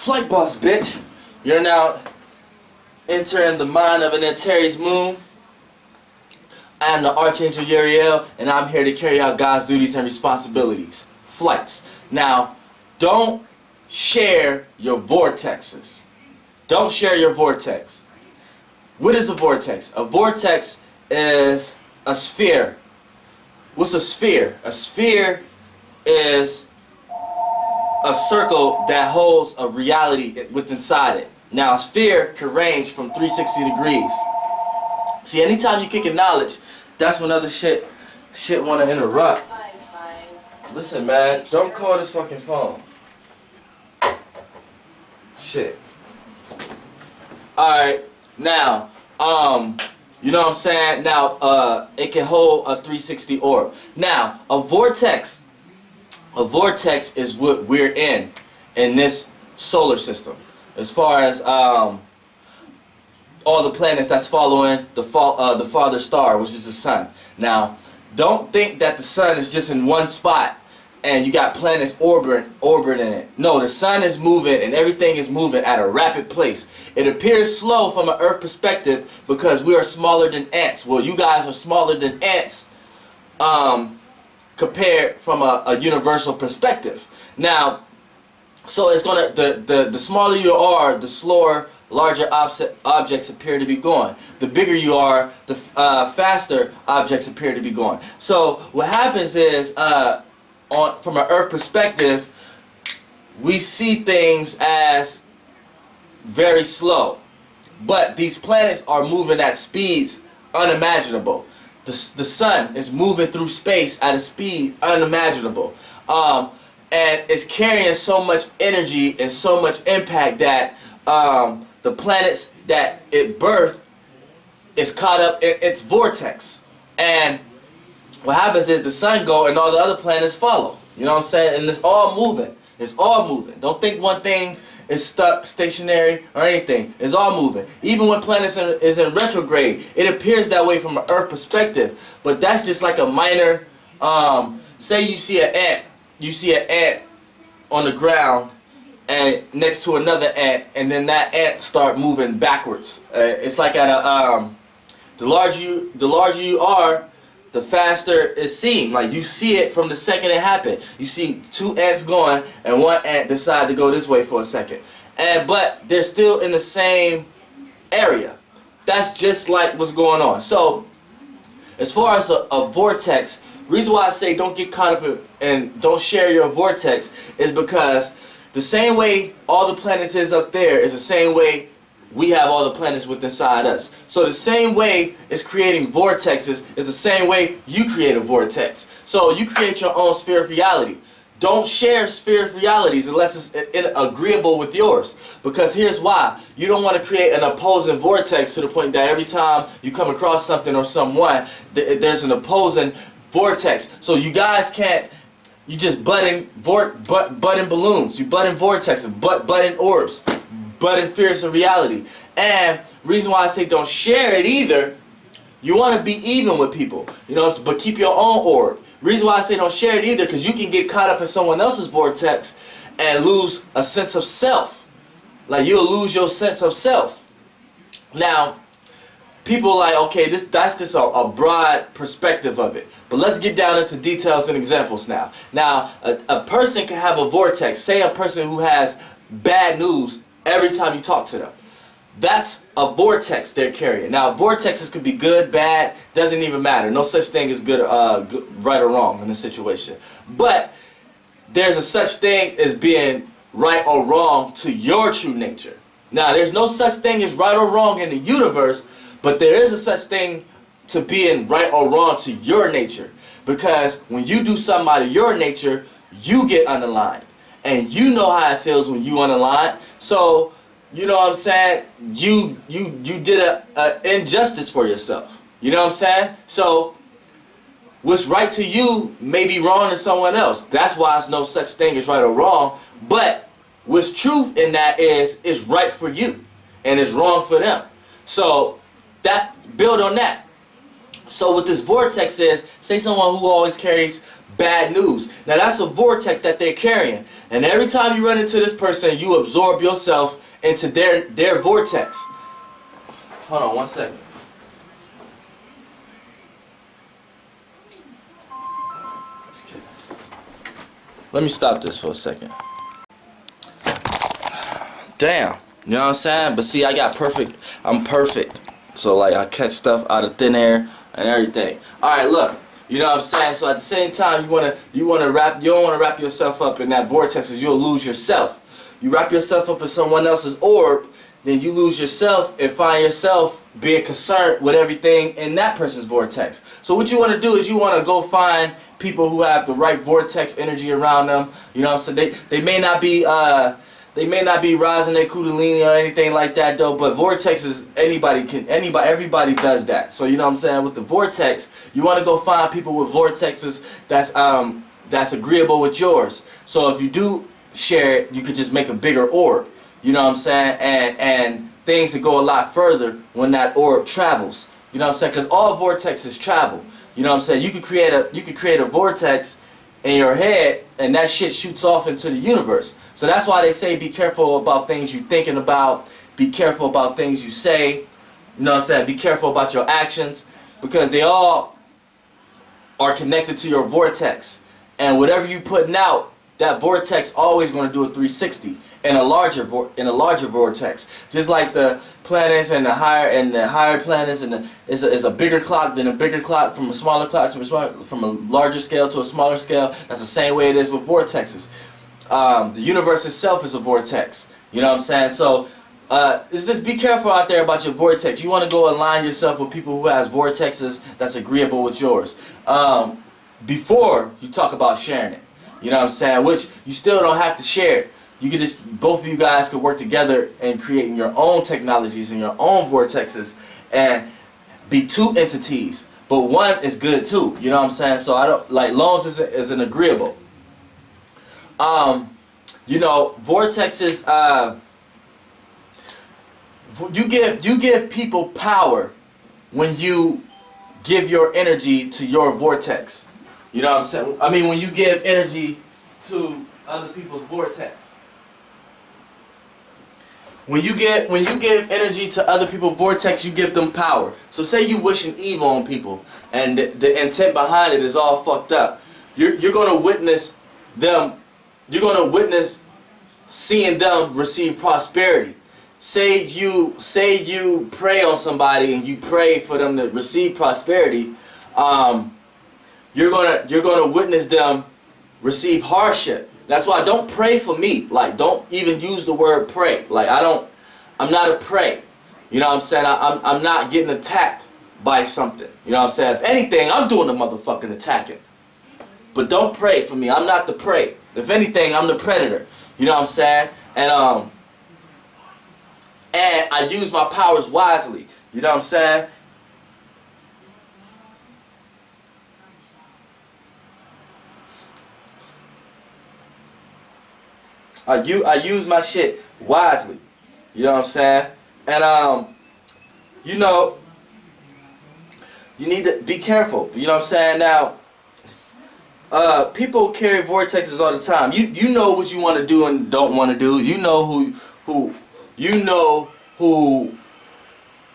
FlightBoss, bitch. You're now entering the mind of an Antares moon. I am the Archangel Uriel, and I'm here to carry out God's duties and responsibilities. Flights. Now, don't share your vortexes. Don't share your vortex. What is a vortex? A vortex is a sphere. What's a sphere? A sphere is a circle that holds a reality within inside it. Now, a sphere can range from 360 degrees. See, anytime you kick in knowledge, that's when other shit want to interrupt. Listen, man, don't call this fucking phone. Shit. Alright, now, you know what I'm saying? Now, it can hold a 360 orb. Now, a vortex is what we're in this solar system. As far as all the planets that's following the farther star, which is the sun. Now, don't think that the sun is just in one spot and you got planets orbiting it. No, the sun is moving and everything is moving at a rapid pace. It appears slow from an Earth perspective because we are smaller than ants. Well, you guys are smaller than ants compared from a universal perspective. Now, so it's gonna the smaller you are, the slower larger objects appear to be going. The bigger you are, the faster objects appear to be going. So what happens is, from an Earth perspective, we see things as very slow. But these planets are moving at speeds unimaginable. The sun is moving through space at a speed unimaginable. And it's carrying so much energy and so much impact that the planets that it birthed is caught up in its vortex. And what happens is the sun goes and all the other planets follow. You know what I'm saying? And it's all moving. It's all moving. Don't think one thing is stuck stationary or anything. It's all moving. Even when planets is in retrograde, it appears that way from an Earth perspective. But that's just like a minor, say you see an ant. You see an ant on the ground and next to another ant, and then that ant start moving backwards. It's like at a the larger you are, the faster it seems. Like you see it from the second it happened. You see two ants going, and one ant decide to go this way for a second, but they're still in the same area. That's just like what's going on. So, as far as a vortex. Reason why I say don't get caught up in and don't share your vortex is because the same way all the planets is up there is the same way we have all the planets within inside us. So the same way it's creating vortexes is the same way you create a vortex. So you create your own sphere of reality. Don't share sphere of realities unless it's agreeable with yours. Because here's why. You don't want to create an opposing vortex to the point that every time you come across something or someone, there's an opposing vortex. So you guys can't, you just butting balloons, you butting vortexes, butting orbs, butting spheres of reality. And reason why I say don't share it either, you want to be even with people, you know, but keep your own orb. Reason why I say don't share it either, because you can get caught up in someone else's vortex and lose a sense of self. Like you'll lose your sense of self. Now, people are like, okay, that's just a broad perspective of it. But let's get down into details and examples now. Now, a person can have a vortex. Say a person who has bad news every time you talk to them. That's a vortex they're carrying. Now, vortexes could be good, bad, doesn't even matter. No such thing as good, right or wrong in a situation. But there's a such thing as being right or wrong to your true nature. Now, there's no such thing as right or wrong in the universe, but there is a such thing to being right or wrong to your nature. Because when you do something out of your nature, you get unaligned. And you know how it feels when you unaligned. So, you know what I'm saying? You did an injustice for yourself. You know what I'm saying? So, what's right to you may be wrong to someone else. That's why there's no such thing as right or wrong. But what's truth in that is it's right for you. And it's wrong for them. So, build on that. So what this vortex is, say someone who always carries bad news. Now that's a vortex that they're carrying. And every time you run into this person, you absorb yourself into their vortex. Hold on one second. Let me stop this for a second. Damn. You know what I'm saying? But see, I'm perfect. So like I catch stuff out of thin air and everything. Alright, look. You know what I'm saying? So at the same time, you don't want to wrap yourself up in that vortex, because you'll lose yourself. You wrap yourself up in someone else's orb, then you lose yourself and find yourself being concerned with everything in that person's vortex. So what you want to do is you want to go find people who have the right vortex energy around them. You know what I'm saying? They may not be rising their kundalini or anything like that though, but vortex is everybody does that. So you know what I'm saying? With the vortex, you want to go find people with vortexes that's agreeable with yours. So if you do share it, you could just make a bigger orb. You know what I'm saying? And things will go a lot further when that orb travels. You know what I'm saying? Because all vortexes travel. You know what I'm saying? You could create a vortex in your head, and that shit shoots off into the universe. So that's why they say be careful about things you're thinking about. Be careful about things you say. You know what I'm saying? Be careful about your actions, because they all are connected to your vortex. And whatever you putting out, that vortex always going to do a 360 in a larger vortex. Just like the planets and the higher planets, and is a bigger clock than a bigger clock, from a smaller clock to from a larger scale to a smaller scale. That's the same way it is with vortexes. The universe itself is a vortex. You know what I'm saying? So just be careful out there about your vortex. You want to go align yourself with people who has vortexes that's agreeable with yours before you talk about sharing it. You know what I'm saying? Which you still don't have to share it. You could just, both of you guys could work together in creating your own technologies and your own vortexes and be two entities. But one is good too. You know what I'm saying? So I don't like, long as is an agreeable. You know, vortexes. You give people power when you give your energy to your vortex. You know what I'm saying? I mean, when you give energy to other people's vortex. When you give energy to other people's vortex, you give them power. So say you wishing evil on people, and the intent behind it is all fucked up. You're gonna witness them. You're gonna witness seeing them receive prosperity. Say you pray on somebody and you pray for them to receive prosperity. You're gonna witness them receive hardship. That's why don't pray for me. Like, don't even use the word pray. Like, I'm not a prey. You know what I'm saying? I'm not getting attacked by something. You know what I'm saying? If anything, I'm doing the motherfucking attacking. But don't pray for me. I'm not the prey. If anything, I'm the predator. You know what I'm saying? And I use my powers wisely. You know what I'm saying? I use my shit wisely. You know what I'm saying? And you know, you need to be careful. You know what I'm saying? Now, people carry vortexes all the time. You know what you want to do and don't want to do. You know who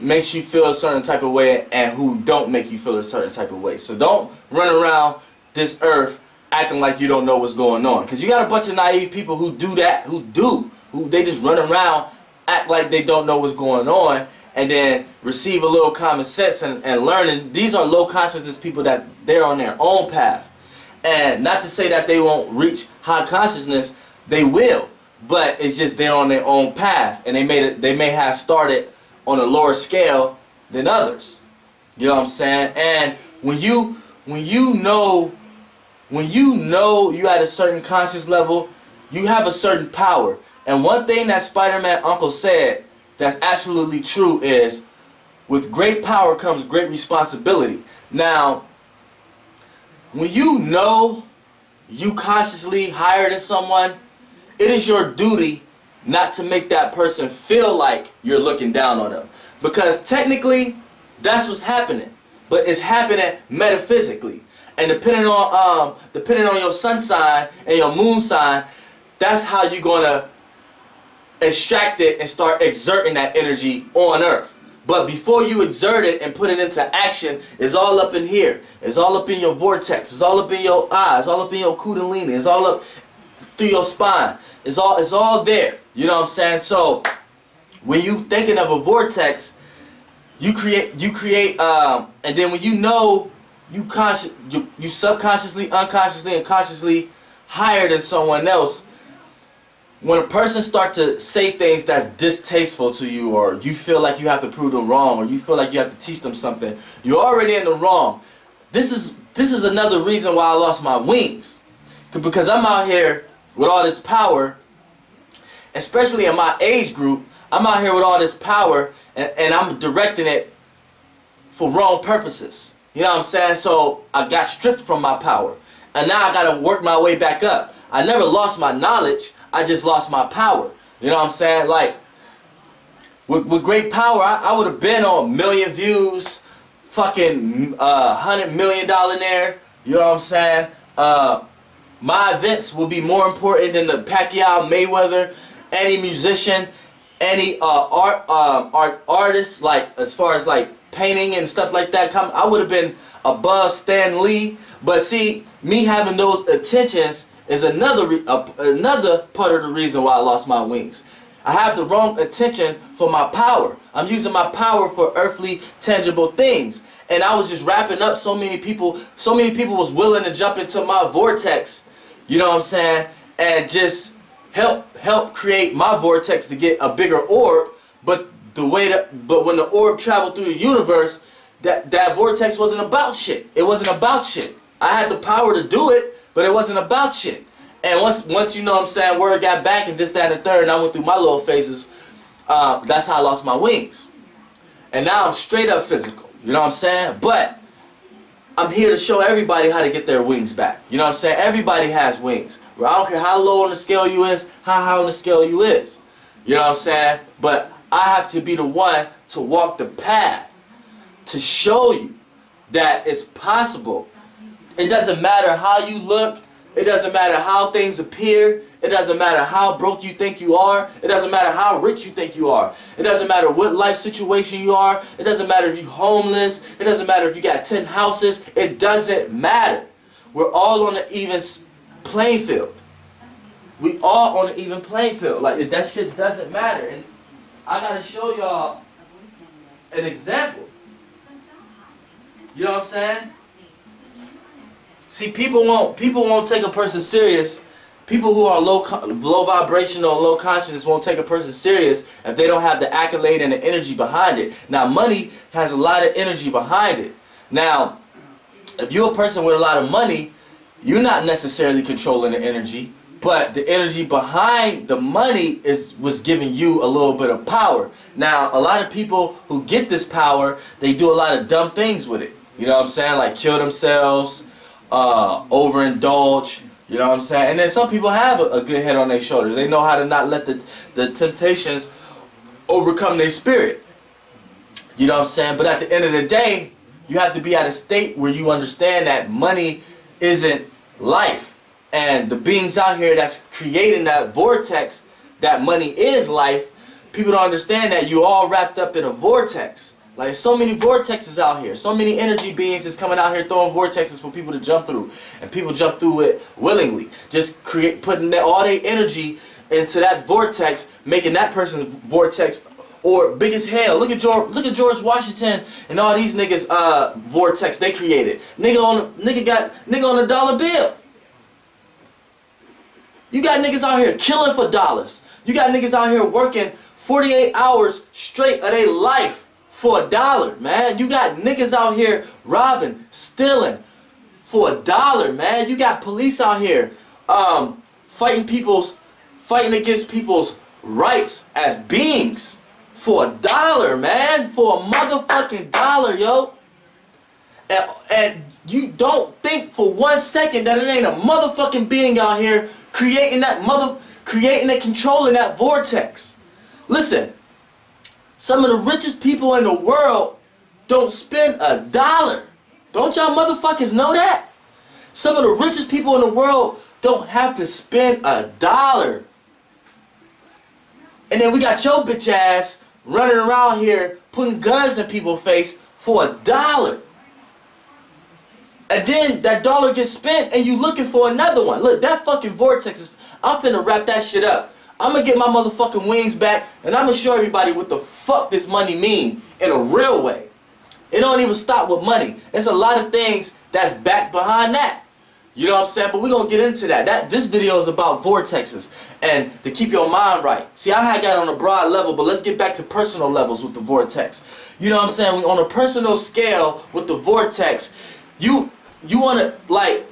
makes you feel a certain type of way and who don't make you feel a certain type of way. So don't run around this earth acting like you don't know what's going on, because you got a bunch of naive people who do that, who they just run around, act like they don't know what's going on, and then receive a little common sense and learning. These are low consciousness people that they're on their own path. And not to say that they won't reach high consciousness, they will, but it's just they're on their own path, and they may have started on a lower scale than others. You know what I'm saying? And when you know you at a certain conscious level, you have a certain power. And one thing that Spider-Man Uncle said that's absolutely true is, with great power comes great responsibility. Now, when you know you consciously higher than someone, it is your duty not to make that person feel like you're looking down on them. Because technically, that's what's happening. But it's happening metaphysically. And depending on your sun sign and your moon sign, that's how you're gonna extract it and start exerting that energy on Earth. But before you exert it and put it into action, it's all up in here. It's all up in your vortex. It's all up in your eyes. It's all up in your kundalini. It's all up through your spine. It's all there. You know what I'm saying? So when you thinking of a vortex, you create and then when you know you subconsciously, unconsciously, and consciously higher than someone else, when a person start to say things that's distasteful to you, or you feel like you have to prove them wrong, or you feel like you have to teach them something, you're already in the wrong. This is another reason why I lost my wings, because I'm out here with all this power, especially in my age group. I'm out here with all this power, and I'm directing it for wrong purposes. You know what I'm saying? So I got stripped from my power, and now I gotta work my way back up. I never lost my knowledge, I just lost my power. You know what I'm saying? Like, with great power, I would have been on 1 million views, fucking $100 million there. You know what I'm saying? My events will be more important than the Pacquiao, Mayweather, any musician, any artist, like as far as like painting and stuff like that. I would have been above Stan Lee. But see, me having those attentions is another part of the reason why I lost my wings. I have the wrong attention for my power. I'm using my power for earthly, tangible things. And I was just wrapping up so many people was willing to jump into my vortex, you know what I'm saying, and just help create my vortex to get a bigger orb. But when the orb traveled through the universe, that vortex wasn't about shit. It wasn't about shit. I had the power to do it, but it wasn't about shit. And once you know what I'm saying, word got back and this, that, and the third, and I went through my little phases, that's how I lost my wings. And now I'm straight up physical, you know what I'm saying? But I'm here to show everybody how to get their wings back. You know what I'm saying? Everybody has wings. I don't care how low on the scale you is, how high on the scale you is. You know what I'm saying? But I have to be the one to walk the path, to show you that it's possible. It doesn't matter how you look. It doesn't matter how things appear. It doesn't matter how broke you think you are. It doesn't matter how rich you think you are. It doesn't matter what life situation you are. It doesn't matter if you're homeless. It doesn't matter if you got 10 houses. It doesn't matter. We're all on an even playing field. We all on an even playing field. Like, that shit doesn't matter. And I gotta show y'all an example. You know what I'm saying? See, people won't take a person serious. People who are low vibrational and low consciousness won't take a person serious if they don't have the accolade and the energy behind it. Now, money has a lot of energy behind it. Now, if you're a person with a lot of money, you're not necessarily controlling the energy, but the energy behind the money was giving you a little bit of power. Now, a lot of people who get this power, they do a lot of dumb things with it. You know what I'm saying? Like kill themselves, overindulge, you know what I'm saying? And then some people have a good head on their shoulders. They know how to not let the temptations overcome their spirit. You know what I'm saying? But at the end of the day, you have to be at a state where you understand that money isn't life. And the beings out here that's creating that vortex, that money is life, people don't understand that you all wrapped up in a vortex. Like, so many vortexes out here. So many energy beings is coming out here throwing vortexes for people to jump through. And people jump through it willingly. Just putting all their energy into that vortex, making that person's vortex or big as hell. Look at George Washington and all these niggas vortex they created. Nigga on the dollar bill. You got niggas out here killing for dollars. You got niggas out here working 48 hours straight of their life for $1, man. You got niggas out here robbing, stealing for $1, man. You got police out here fighting against people's rights as beings for $1, man. For a motherfucking $1, yo. And you don't think for 1 second that it ain't a motherfucking being out here creating and controlling that vortex. Listen. Some of the richest people in the world don't spend $1. Don't y'all motherfuckers know that? Some of the richest people in the world don't have to spend $1. And then we got your bitch ass running around here putting guns in people's face for $1. And then that dollar gets spent and you looking for another one. Look, that fucking Vortex is... I'm finna wrap that shit up. I'm gonna get my motherfucking wings back and I'm gonna show everybody what the fuck this money mean in a real way. It don't even stop with money. There's a lot of things that's back behind that. You know what I'm saying? But we're going to get into that. This video is about vortexes and to keep your mind right. See, I had got on a broad level, but let's get back to personal levels with the vortex. You know what I'm saying? On a personal scale with the vortex, you want to, like,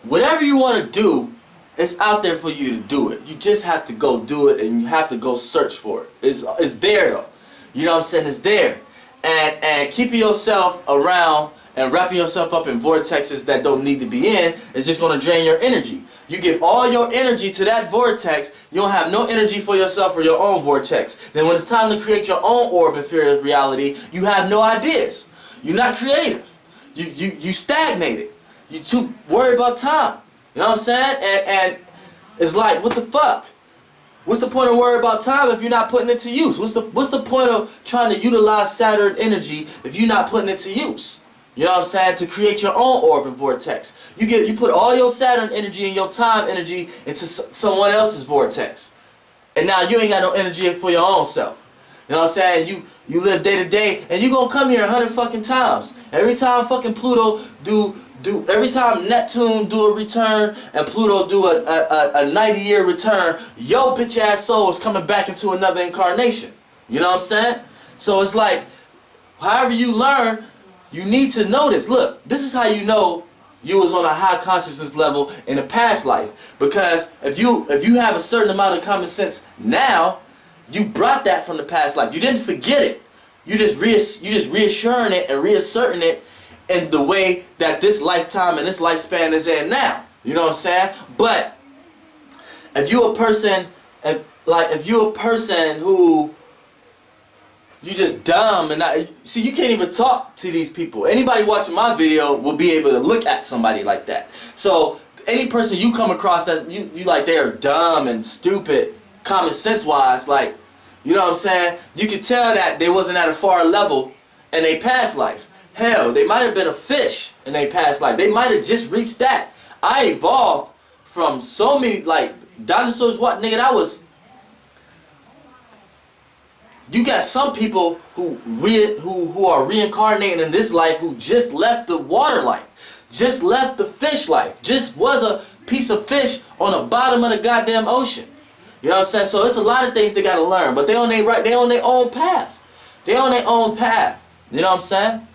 whatever you want to do, it's out there for you to do it. You just have to go do it and you have to go search for it. It's there, though. You know what I'm saying? It's there. And keeping yourself around and wrapping yourself up in vortexes that don't need to be in is just going to drain your energy. You give all your energy to that vortex, you don't have no energy for yourself or your own vortex. Then when it's time to create your own orb and sphere of reality, you have no ideas. You're not creative. You stagnated. You too worried about time. You know what I'm saying? And it's like, what the fuck? What's the point of worrying about time if you're not putting it to use? What's the point of trying to utilize Saturn energy if you're not putting it to use? You know what I'm saying? To create your own orb and vortex. You put all your Saturn energy and your time energy into someone else's vortex. And now you ain't got no energy for your own self. You know what I'm saying? You live day to day and you gonna come here 100 fucking times. Every time fucking Pluto every time Neptune do a return and Pluto do a 90-year return, your bitch ass soul is coming back into another incarnation. You know what I'm saying? So it's like, however you learn, you need to know this. Look, this is how you know you was on a high consciousness level in a past life. Because if you have a certain amount of common sense now, you brought that from the past life. You didn't forget it. You just reassuring it and reasserting it in the way that this lifetime and this lifespan is in now. You know what I'm saying? But if you're a person, if you're a person who you just dumb and see, you can't even talk to these people. Anybody watching my video will be able to look at somebody like that. So any person you come across that you like they're dumb and stupid, common sense wise, like, you know what I'm saying? You can tell that they wasn't at a far level in their past life. Hell, they might have been a fish in their past life. They might have just reached that. I evolved from so many, like, dinosaurs, what, nigga, that was... You got some people who are reincarnating in this life who just left the water life, just left the fish life, just was a piece of fish on the bottom of the goddamn ocean. You know what I'm saying? So it's a lot of things they gotta learn, but they on their own path. They on their own path. You know what I'm saying?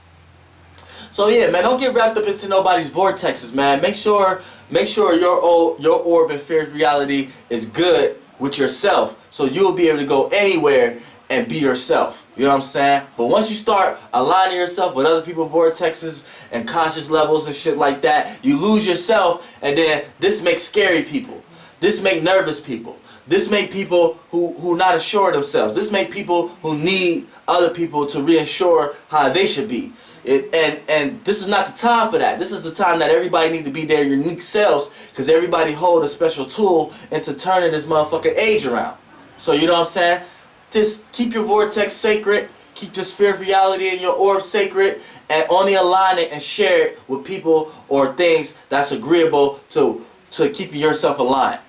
So yeah, man, don't get wrapped up into nobody's vortexes, man. Make sure your orb and sphere of reality is good with yourself, so you'll be able to go anywhere and be yourself. You know what I'm saying? But once you start aligning yourself with other people's vortexes and conscious levels and shit like that, you lose yourself, and then this makes scary people. This make nervous people. This make people who not assured themselves. This make people who need other people to reassure how they should be. And this is not the time for that. This is the time that everybody need to be their unique selves, because everybody hold a special tool into turning this motherfucking age around. So you know what I'm saying? Just keep your vortex sacred, keep your sphere of reality and your orb sacred, and only align it and share it with people or things that's agreeable to keeping yourself aligned.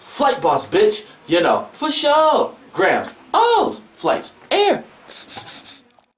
FlightBoss, bitch, you know, for sure. Grams, O's, flights, air.